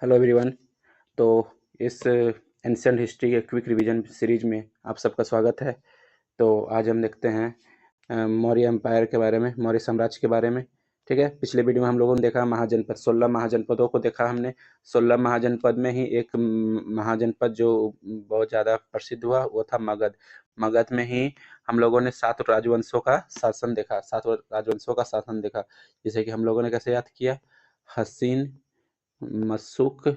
Hello everyone. तो इस ancient history के क्विक रिवीजन सीरीज में आप सबका स्वागत है। तो आज हम देखते हैं मौर्य एम्पायर के बारे में, मौर्य साम्राज्य के बारे में। ठीक है, पिछले वीडियो में हम लोगों ने देखा महाजनपद, 16 महाजनपदों को देखा हमने। 16 महाजनपद में ही एक महाजनपद जो बहुत ज़्यादा प्रसिद्ध हुआ वो था मगध। मगध में ही हम लोगों ने 7 राजवंशों का शासन देखा, 7 राजवंशों का शासन देखा। जैसे कि हम लोगों ने कैसे याद किया, हसीन, मशुक,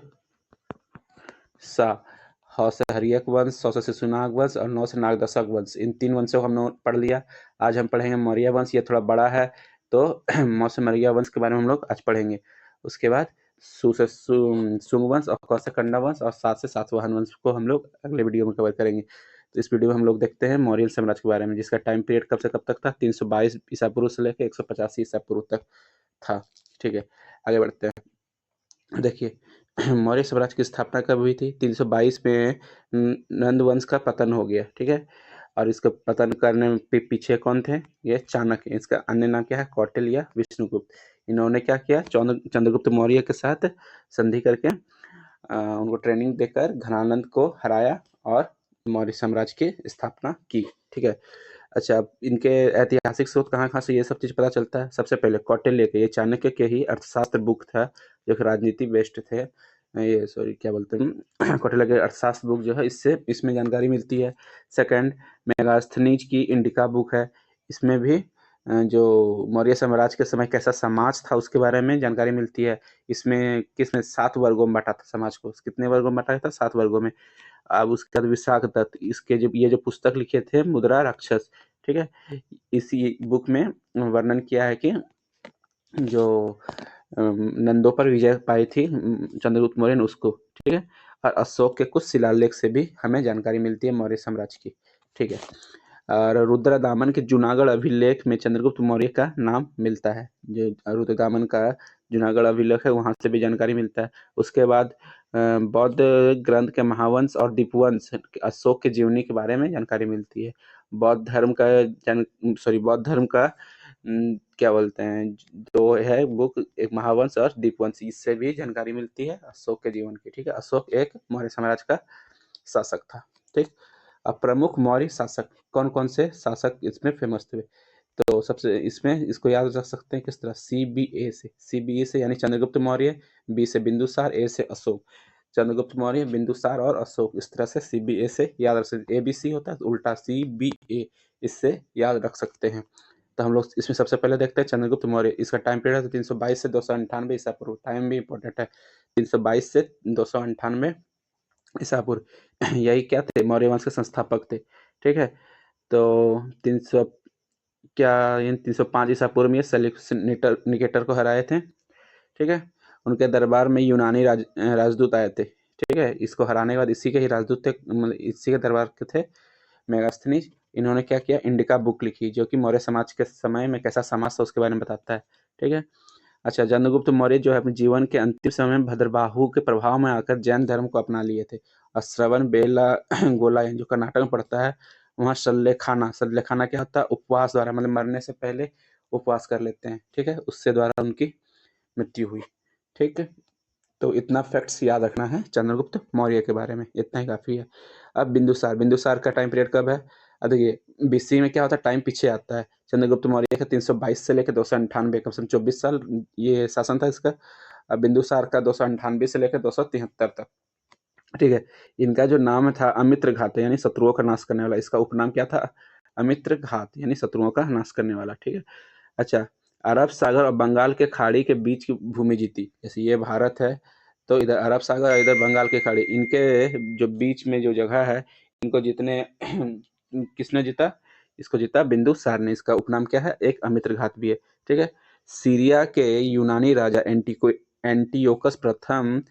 सा, ह से हर्यक वंश, स से शिशुनाग वंश और 9 से नागदशक वंश, इन 3 वंशों को हमने पढ़ लिया। आज हम पढ़ेंगे मौर्य वंश, ये थोड़ा बड़ा है तो मौर्य मौर्य वंश के बारे में हम लोग आज पढ़ेंगे। उसके बाद सु से सुंग वंश और क से कण्व वंश और 7 से सातवाहन वंश को हम लोग अगले वीडियो में कवर करेंगे। तो इस वीडियो में हम लोग देखते हैं मौर्य साम्राज्य के बारे में, जिसका टाइम पीरियड कब से कब तक था, 322 ईसा पूर्व से लेकर 185 ईसा पूर्व तक था। ठीक है, आगे बढ़ते हैं। देखिए, मौर्य साम्राज्य की स्थापना कब हुई थी? 322 में नंद वंश का पतन हो गया। ठीक है, और इसका पतन करने में पीछे कौन थे? ये चाणक्य। इसका अन्य नाम क्या है? कौटिल्य या विष्णुगुप्त। इन्होंने क्या किया? चंद्रगुप्त मौर्य के साथ संधि करके उनको ट्रेनिंग देकर घनानंद को हराया और मौर्य साम्राज्य की स्थापना की। ठीक है, अच्छा, अब इनके ऐतिहासिक स्रोत कहाँ से ये सब चीज़ पता चलता है? सबसे पहले कौटिल्य के, ये चाणक्य के ही अर्थशास्त्र बुक था, जो कि राजनीति बेस्ड थे। ये सॉरी क्या बोलते हैं कौटिल्य के अर्थशास्त्र बुक जो है, इसमें जानकारी मिलती है। सेकंड, मेगास्थनीज की इंडिका बुक है, इसमें भी जो मौर्य साम्राज्य के समय कैसा समाज था उसके बारे में जानकारी मिलती है। इसमें 7 वर्गों में बांटा था समाज को। कितने वर्गों में बांटा था? 7 वर्गों में। अब उसके बाद विशाख दत्त, इसके ये जो पुस्तक लिखे थे मुद्रा राक्षस। ठीक है, इसी बुक में वर्णन किया है कि जो नंदों पर विजय पाई थी चंद्रगुप्त मौर्य ने, उसको। ठीक है, और अशोक के कुछ शिलालेख से भी हमें जानकारी मिलती है मौर्य साम्राज्य की। ठीक है, और रुद्रदामन के जूनागढ़ अभिलेख में चंद्रगुप्त मौर्य का नाम मिलता है। जो रुद्रदामन का जूनागढ़ अभिलेख है वहाँ से भी जानकारी मिलता है। उसके बाद बौद्ध ग्रंथ के महावंश और दीपवंश, अशोक के जीवनी के बारे में जानकारी मिलती है। बौद्ध धर्म का क्या बोलते हैं, जो है बुक, एक महावंश और दीपवंश, इससे भी जानकारी मिलती है अशोक के जीवन की। ठीक है, अशोक एक मौर्य साम्राज्य का शासक था। ठीक, अब प्रमुख मौर्य शासक कौन कौन से शासक इसमें फेमस थे? तो सबसे इसमें इसको याद रख सकते हैं किस तरह, CBA से यानी चंद्रगुप्त मौर्य, B से बिंदुसार, A से अशोक। चंद्रगुप्त मौर्य, बिंदुसार और अशोक, इस तरह से CBA से याद रख सकते। ABC होता है तो उल्टा CBA, इससे याद रख सकते हैं। तो हम लोग इसमें सबसे पहले देखते हैं चंद्रगुप्त मौर्य। इसका टाइम पीरियड है 322 से 298 ईसा पूर्व। टाइम भी इंपॉर्टेंट है, 322 से 298 ईसा पूर्व। यही क्या थे? मौर्य वंश के संस्थापक थे। ठीक है, तो 305 ईसा पूर्व में सेल्यूकस निकेटर को हराए थे। ठीक है, उनके दरबार में यूनानी राजदूत आए थे। ठीक है, इसको हराने के बाद इसी के ही राजदूत थे, मतलब इसी के दरबार के थे मेगास्थनीज। इन्होंने क्या किया? इंडिका बुक लिखी, जो कि मौर्य समाज के समय में कैसा समाज था उसके बारे में बताता है। ठीक है, अच्छा, चंद्रगुप्त मौर्य जो है अपने जीवन के अंतिम समय में भद्रबाहु के प्रभाव में आकर जैन धर्म को अपना लिए थे। और श्रवण बेला गोला जो कर्नाटक में पड़ता है, वहाँ शल्यखाना क्या होता है? उपवास द्वारा, मतलब मरने से पहले उपवास कर लेते हैं। ठीक है, उससे द्वारा उनकी मृत्यु हुई। ठीक है, तो इतना फैक्ट्स याद रखना है चंद्रगुप्त मौर्य के बारे में, इतना ही काफ़ी है। अब बिंदुसार का टाइम पीरियड कब है? अब देखिए, BC में क्या होता है, टाइम पीछे आता है। चंद्रगुप्त मौर्य का 322 से लेकर 298, कम से कम 24 साल ये शासन था इसका। अब बिंदुसार का 298 से लेकर 273 तक। ठीक है, इनका जो नाम था अमित्र घात, यानी शत्रुओं का नाश करने वाला। इसका उपनाम क्या था? अमित्र घात, यानी शत्रुओं का नाश करने वाला। ठीक है, अच्छा, अरब सागर और बंगाल के खाड़ी के बीच की भूमि जीती। जैसे ये भारत है तो इधर अरब सागर और इधर बंगाल की खाड़ी, इनके जो बीच में जो जगह है, इनको जीतने किसने जीता? इसको जीता बिंदुसार ने। इसका उपनाम क्या है? एक अमित्र घात भी है। ठीक है, सीरिया के यूनानी राजा एंटियोकस प्रथम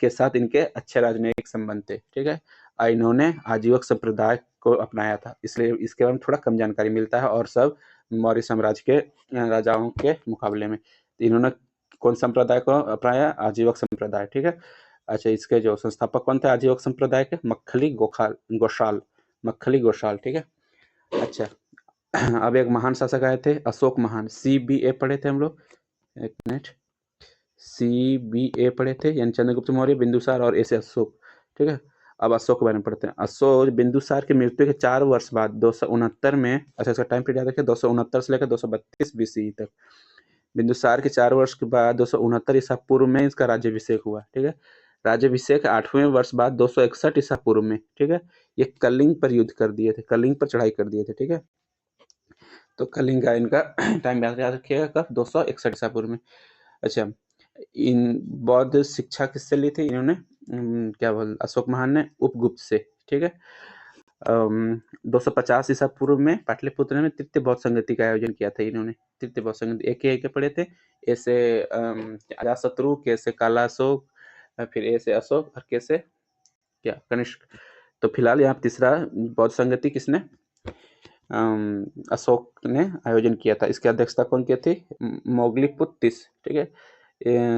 के साथ इनके अच्छे राजनयिक संबंध थे। ठीक है, और इन्होंने आजीवक संप्रदाय को अपनाया था, इसलिए इसके बारे में थोड़ा कम जानकारी मिलता है और सब मौर्य साम्राज्य के राजाओं के मुकाबले में। इन्होंने कौन संप्रदाय को अपनाया? आजीवक संप्रदाय। ठीक है, अच्छा, इसके जो संस्थापक कौन थे आजीवक संप्रदाय के? मक्खली गोशाल। ठीक है, अच्छा, अब एक महान शासक आए थे, अशोक महान। CBA पढ़े थे हम लोग, एक मिनट, CBA पढ़े थे, यानी चंद्रगुप्त मौर्य, बिंदुसार और ऐसे अशोक। ठीक है, अब अशोक के बारे में पढ़ते हैं। अशोक बिंदुसार की मृत्यु के 4 वर्ष बाद 269 में, अच्छा इसका टाइम पीरियड याद रखिए, 269 से लेकर 232 BCE तक। बिंदुसार के 4 वर्ष के बाद 269 ईसा पूर्व में इसका राज्याभिषेक हुआ। ठीक है, राज्याभिषेक 8वें वर्ष बाद 261 ईसा पूर्व में। ठीक है, ये कलिंग पर युद्ध कर दिए थे, कलिंग पर चढ़ाई कर दिए थे। ठीक है, तो कलिंग का इनका टाइम याद रखिएगा, कब, 261 ईसा पूर्व में। अच्छा, इन बौद्ध शिक्षा किससे ली थी इन्होंने, क्या बोल, अशोक महान ने उपगुप्त से। ठीक है, 250 ईसा पूर्व में पाटलिपुत्र में तृतीय बौद्ध संगति का आयोजन किया था इन्होंने। तृतीय बौद्ध संगति एक पढ़े थे, ऐसे अजातशत्रु, कैसे काला अशोक, फिर ऐसे अशोक, और कैसे क्या कनिष्क। तो फिलहाल यहाँ तीसरा बौद्ध संगति किसने, अशोक ने आयोजन किया था। इसकी अध्यक्षता कौन की थी, मोगलीपुत्तिस। ठीक है,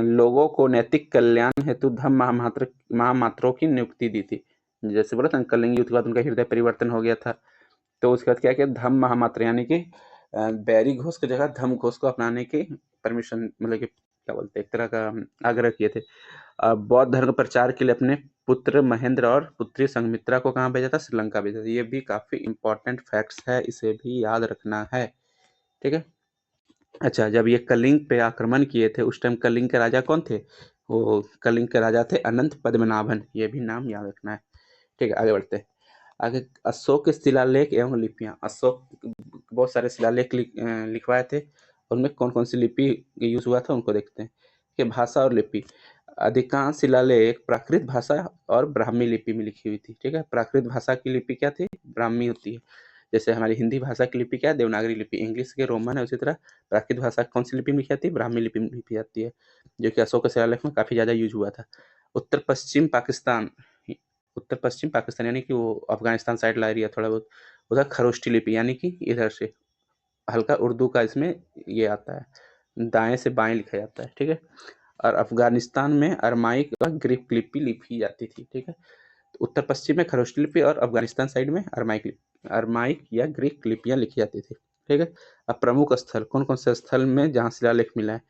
लोगों को नैतिक कल्याण हेतु धम्म महामात्रों की नियुक्ति दी थी। जैसे बोला था कलिंग युद्ध के बाद उनका हृदय परिवर्तन हो गया था, तो उसके बाद क्या किया, धम्म महामात्र यानी कि बैरी घोष की जगह धम्म घोष को अपनाने की परमिशन, मतलब कि क्या बोलते हैं, एक तरह का आग्रह किए थे। बौद्ध धर्म प्रचार के लिए अपने पुत्र महेंद्र और पुत्री संघमित्रा को कहाँ भेजा था, श्रीलंका भेजा था। ये भी काफी इंपॉर्टेंट फैक्ट्स है, इसे भी याद रखना है। ठीक है, अच्छा, जब ये कलिंग पे आक्रमण किए थे उस टाइम कलिंग के राजा कौन थे, वो कलिंग के राजा थे अनंत पद्मनाभन, ये भी नाम याद रखना है। ठीक है, आगे बढ़ते हैं। आगे, अशोक के शिलालेख एवं लिपियां। अशोक बहुत सारे शिलालेख लिखवाए थे, उनमें कौन कौन सी लिपि यूज हुआ था उनको देखते हैं। कि भाषा और लिपि, अधिकांश शिलालेख प्राकृत भाषा और ब्राह्मी लिपि में लिखी हुई थी। ठीक है, प्राकृत भाषा की लिपि क्या थी, ब्राह्मी होती है। जैसे हमारी हिंदी भाषा की लिपि क्या है, देवनागरी लिपि, इंग्लिश के रोमन है, उसी तरह प्राकृत भाषा कौन सी लिपि में लिखी जाती है, ब्राह्मी लिपि में लिखी जाती है, जो कि अशोक के शिलालेख में काफी ज्यादा यूज हुआ था। उत्तर पश्चिम पाकिस्तान, उत्तर पश्चिम पाकिस्तान यानी कि वो अफगानिस्तान साइड ला एरिया थोड़ा बहुत, उधर खरोष्टी लिपि यानी कि इधर से हल्का उर्दू का इसमें ये आता है, दाएं से बाएं लिखा जाता है। ठीक है, और अफगानिस्तान में अरमाइक और ग्रीक लिपि लिखी जाती थी। ठीक है, तो उत्तर पश्चिम में खरोष्टी लिपि और अफगानिस्तान साइड में अरमाइक या ग्रीक लिपियां लिखी जाती थी। ठीक है, अब प्रमुख स्थल कौन कौन से स्थल में जहाँ शिलालेख मिला है,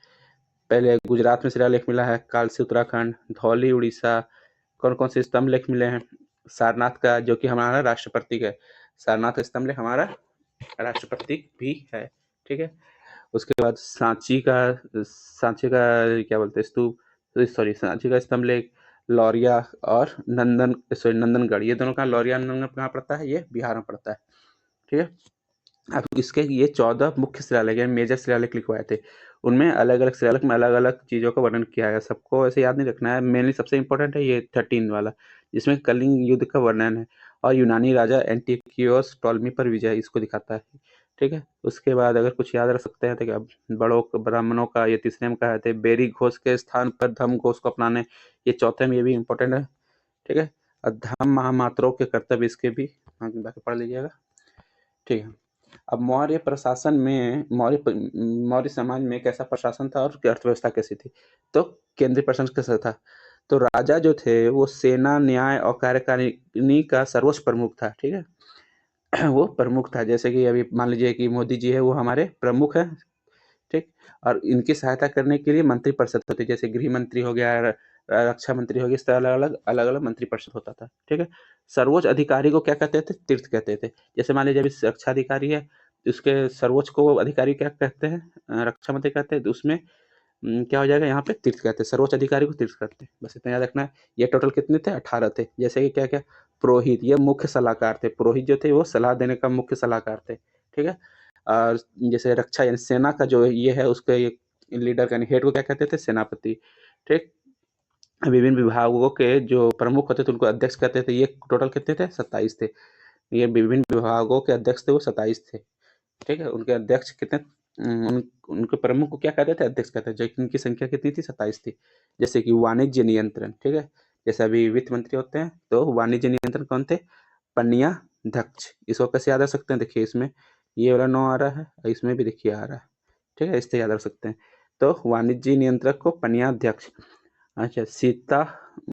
पहले गुजरात में शिलालेख मिला है, कालसी उत्तराखंड, धौली उड़ीसा। कौन कौन से स्तंभ लेख मिले हैं, सारनाथ का, जो कि हमारा राष्ट्र प्रतीक है, सारनाथ का स्तंभ लेख हमारा राष्ट्र प्रतीक भी है। ठीक है, उसके बाद सांची का क्या बोलते हैं, स्तूप, सॉरी सांची का स्तंभ लेख, लौरिया और नंदनगढ़, ये दोनों कहाँ, लौरिया नंदनगढ़ कहाँ पड़ता है, ये बिहार में पड़ता है। ठीक है, अब इसके ये 14 मुख्य शिलालेख यानी मेजर शिलालेख लिखवाए थे, उनमें अलग अलग शिलालेख में अलग अलग चीज़ों का वर्णन किया है। सबको ऐसे याद नहीं रखना है, मेनली सबसे इंपॉर्टेंट है ये 13 वाला, जिसमें कलिंग युद्ध का वर्णन है और यूनानी राजा एंटियोकस टॉलमी पर विजय इसको दिखाता है। ठीक है, उसके बाद अगर कुछ याद रख सकते हैं तो क्या, बड़ों ब्राह्मणों का, ये तीसरे में कहा थे बेरी घोष के स्थान पर धम्म घोष को अपनाने, ये चौथे में, ये भी इंपॉर्टेंट है। ठीक है, और धम्म महामात्रों के कर्तव्य, इसके भी बाकी पढ़ लीजिएगा। ठीक है, अब मौर्य प्रशासन में, मौर्य समाज में कैसा प्रशासन था और अर्थव्यवस्था कैसी थी, तो केंद्रीय प्रशासन कैसा था, तो राजा जो थे वो सेना, न्याय और कार्यकारिणी का सर्वोच्च प्रमुख था। ठीक है, वो प्रमुख था, जैसे कि अभी मान लीजिए कि मोदी जी है, वो हमारे प्रमुख है। ठीक, और इनकी सहायता करने के लिए मंत्री परिषद होती है, जैसे गृह मंत्री हो गया, रक्षा मंत्री हो गया, इस तरह अलग अलग मंत्री परिषद होता था। ठीक है, सर्वोच्च अधिकारी को क्या कहते थे, तीर्थ कहते थे। जैसे मान लीजिए अभी रक्षा अधिकारी है, उसके सर्वोच्च को अधिकारी क्या कहते हैं, रक्षा मंत्री कहते हैं, तो उसमें क्या हो जाएगा, यहाँ पे तीर्थ कहते हैं, सर्वोच्च अधिकारी को तीर्थ कहते हैं। बस इतना याद रखना है। ये टोटल कितने थे, 18 थे। जैसे कि क्या क्या, पुरोहित, ये मुख्य सलाहकार थे, पुरोहित जो थे वो सलाह देने का मुख्य सलाहकार थे। ठीक है, और जैसे रक्षा यानी सेना का जो ये है, उसके लीडर यानी हेड को क्या कहते थे, सेनापति। ठीक, विभिन्न विभागों के जो प्रमुख होते थे उनको अध्यक्ष कहते थे। ये टोटल कितने थे, 27 थे। ये विभिन्न विभागों के अध्यक्ष थे, वो 27 थे। ठीक है, उनके अध्यक्ष कितने, उनके प्रमुख को क्या कहते थे, अध्यक्ष कहते थे, जो इनकी संख्या कितनी थी, 27 थी। जैसे कि वाणिज्य नियंत्रण, ठीक है, जैसे अभी वित्त मंत्री होते हैं, तो वाणिज्य नियंत्रण कौन थे, पन्याध्यक्ष। इसको कैसे याद रख सकते हैं, देखिए इसमें ये वाला 9 आ रहा है और इसमें भी देखिए आ रहा है। ठीक है, इससे याद रख सकते हैं। तो वाणिज्य नियंत्रक को पन्याध्यक्ष। अच्छा, सीता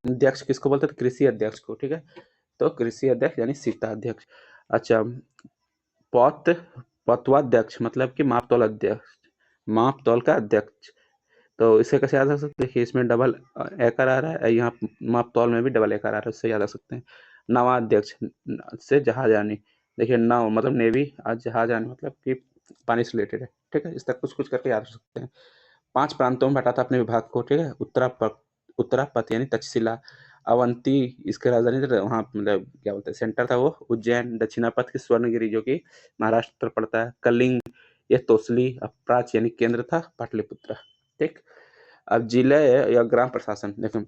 अध्यक्ष किसको बोलते थे, कृषि अध्यक्ष को। ठीक है, तो कृषि अध्यक्ष यानी सीता अध्यक्ष। अच्छा, पौत्वाध्यक्ष मतलब कि माप तौल अध्यक्ष, माप तौल का अध्यक्ष। तो इसे कैसे याद रख सकते हैं? देखिए इसमें डबल एकर आ रहा है, यहाँ माप तौल में भी डबल एकर आ रहा है, उससे याद रख सकते हैं। नवाध्यक्ष से जहाजानी, देखिए नव मतलब नेवी, आज जहाजानी मतलब कि पानी से रिलेटेड है, ठीक है। इस तक कुछ कुछ करके याद रख सकते हैं। 5 प्रांतों में बांटा था अपने विभाग को, ठीक है। उत्तरापथ यानी तक्षशिला, अवंती इसकी राजधानी थी, वहाँ मतलब क्या बोलते हैं सेंटर था वो उज्जैन, दक्षिणापथ की स्वर्णगिरी जो कि महाराष्ट्र पड़ता है, कलिंग ये तोसली, प्राच यानी केंद्र था पाटलिपुत्र, ठीक। अब जिले या ग्राम प्रशासन, देखो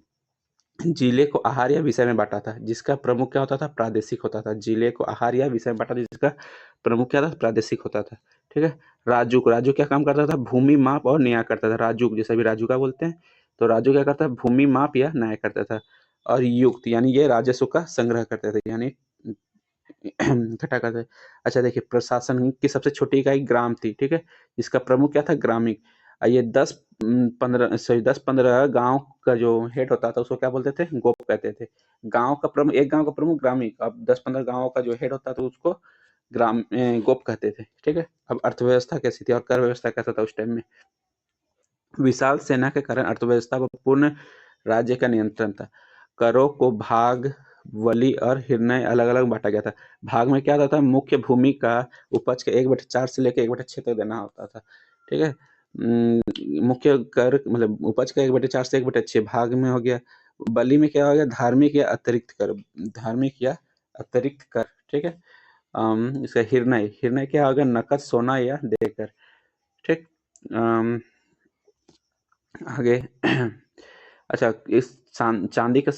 जिले को आहार या विषय में बांटा था, जिसका प्रमुख क्या होता था? प्रादेशिक होता था। जिले को आहार या विषय में बांटा था, जिसका प्रमुख क्या था? प्रादेशिक होता था, ठीक है। राजूक, राजू क्या काम करता था? भूमि माप और न्याय करता था। राजूक जैसे भी राजू का बोलते हैं, तो राजू क्या करता है? भूमि माप या न्याय करता था। और युक्त यानी ये राजस्व का संग्रह करते थे, यानी इकट्ठा करते थे। अच्छा देखिए, प्रशासन की सबसे छोटी इकाई ग्राम थी, ठीक है, जिसका प्रमुख क्या था? ग्रामीण। ये 10-15 गांव का जो हेड होता था उसको क्या बोलते थे? गोप कहते थे। गांव का प्रमुख, एक गांव का प्रमुख ग्रामीण, अब 10-15 गांवों का जो हेड होता था उसको गोप कहते थे, ठीक है। अब अर्थव्यवस्था कैसी थी और कर व्यवस्था कैसा था उस टाइम में? विशाल सेना के कारण अर्थव्यवस्था पर पूर्ण राज्य का नियंत्रण था। करों को भाग, वली और हिरण्य अलग अलग बांटा गया था। भाग में क्या होता था? मुख्य भूमि का उपज के 1/4 से लेकर 1/6 तक देना होता था, ठीक है। मुख्य कर मतलब उपज का 1/4 से 1/6 भाग में हो गया। बलि में क्या हो गया? धार्मिक या अतिरिक्त कर, धार्मिक या अतिरिक्त कर, ठीक है। इसका हिरण्य, हिरण्य क्या होगा? नकद, सोना या देकर, ठीक। आगे अच्छा, इस चांदी के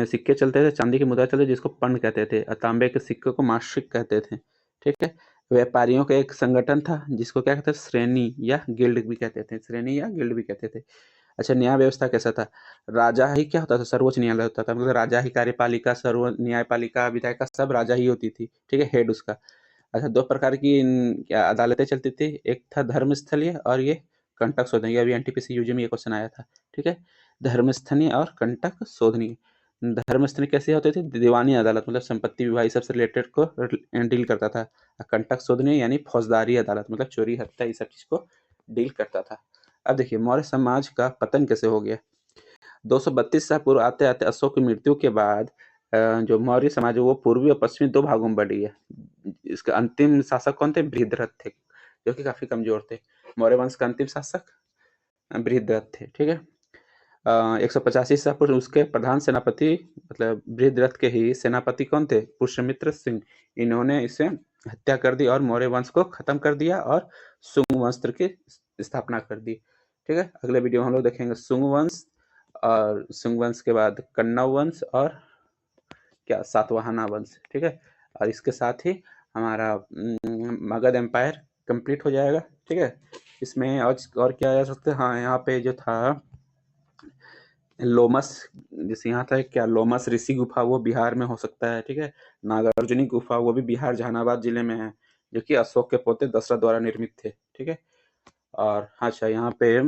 सिक्के चलते थे, चांदी की मुद्रा चलते जिसको पंड कहते थे, और तांबे के सिक्के को मासिक कहते थे, ठीक है। व्यापारियों का एक संगठन था जिसको क्या कहते थे? श्रेणी या गिल्ड भी कहते थे, श्रेणी या गिल्ड भी कहते थे। अच्छा, न्याय व्यवस्था कैसा था? राजा ही क्या होता था? सर्वोच्च न्यायालय होता था, मतलब राजा ही कार्यपालिका, सर्व न्यायपालिका, विधायिका सब राजा ही होती थी, ठीक है, हेड उसका। अच्छा, 2 प्रकार की क्या अदालतें चलती थी, एक था धर्मस्थलीय और ये कंटक शोधनीय, अभी एनटीपीसी यूजी में ये क्वेश्चन आया था, ठीक है। धर्मस्थलीय और कंटक शोधनीय। धर्मस्थलीय कैसे होते थे? दीवानी अदालत, मतलब संपत्ति विवाह सबसे रिलेटेड को डील करता था। कंटक शोधनीय यानी फौजदारी अदालत, मतलब चोरी हत्या इस सब चीज को डील करता था। अब देखिए मौर्य समाज का पतन कैसे हो गया? 232 ईसा पूर्व आते आते अशोक की मृत्यु के बाद जो मौर्य समाज है वो पूर्वी और पश्चिमी 2 भागों में बट गया। इसके अंतिम शासक कौन थे? बृहद्रथ थे, जो कि काफी कमजोर थे। मौर्य वंश का अंतिम शासक बृहद्रथ थे, ठीक है। 185 ईसा पूर्व उसके प्रधान सेनापति, मतलब बृहद्रथ के ही सेनापति कौन थे? पुष्यमित्र सिंह। इन्होंने इसे हत्या कर दी और मौर्य वंश को खत्म कर दिया और शुंग वंश की स्थापना कर दी, ठीक है। अगले वीडियो में हम लोग देखेंगे शुंग वंश, और शुंग वंश के बाद कण्व वंश और क्या सातवाहना वंश, ठीक है। और इसके साथ ही हमारा मगध एम्पायर कंप्लीट हो जाएगा, ठीक है। इसमें और क्या आ सकते हैं? हाँ, यहाँ पे जो था लोमस, जैसे यहाँ था क्या, लोमस ऋषि गुफा, वो बिहार में हो सकता है, ठीक है। नागार्जुनी गुफा वो भी बिहार जहानाबाद जिले में है, जो कि अशोक के पोते दशरथ द्वारा निर्मित थे, ठीक है। और अच्छा यहाँ पे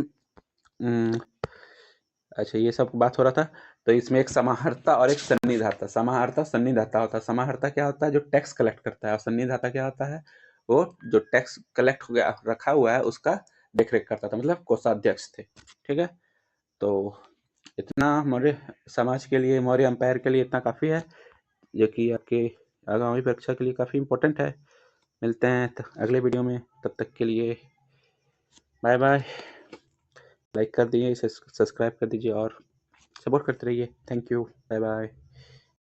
अच्छा ये सब बात हो रहा था, तो इसमें एक समाहर्ता और एक सन्निधाता, समाहर्ता सन्निधाता होता है। समाहर्ता क्या होता है? जो टैक्स कलेक्ट करता है, और सन्निधाता क्या होता है? वो जो टैक्स कलेक्ट हो गया रखा हुआ है उसका देखरेख करता था, मतलब कोषाध्यक्ष थे, ठीक है। तो इतना मौर्य समाज के लिए, मौर्य एम्पायर के लिए इतना काफ़ी है, जो कि आपके आगामी परीक्षा के लिए काफ़ी इम्पोर्टेंट है। मिलते हैं अगले वीडियो में, तब तक के लिए बाय बाय। लाइक कर दीजिए, सब्सक्राइब कर दीजिए और सपोर्ट करते रहिए। Thank you, bye bye.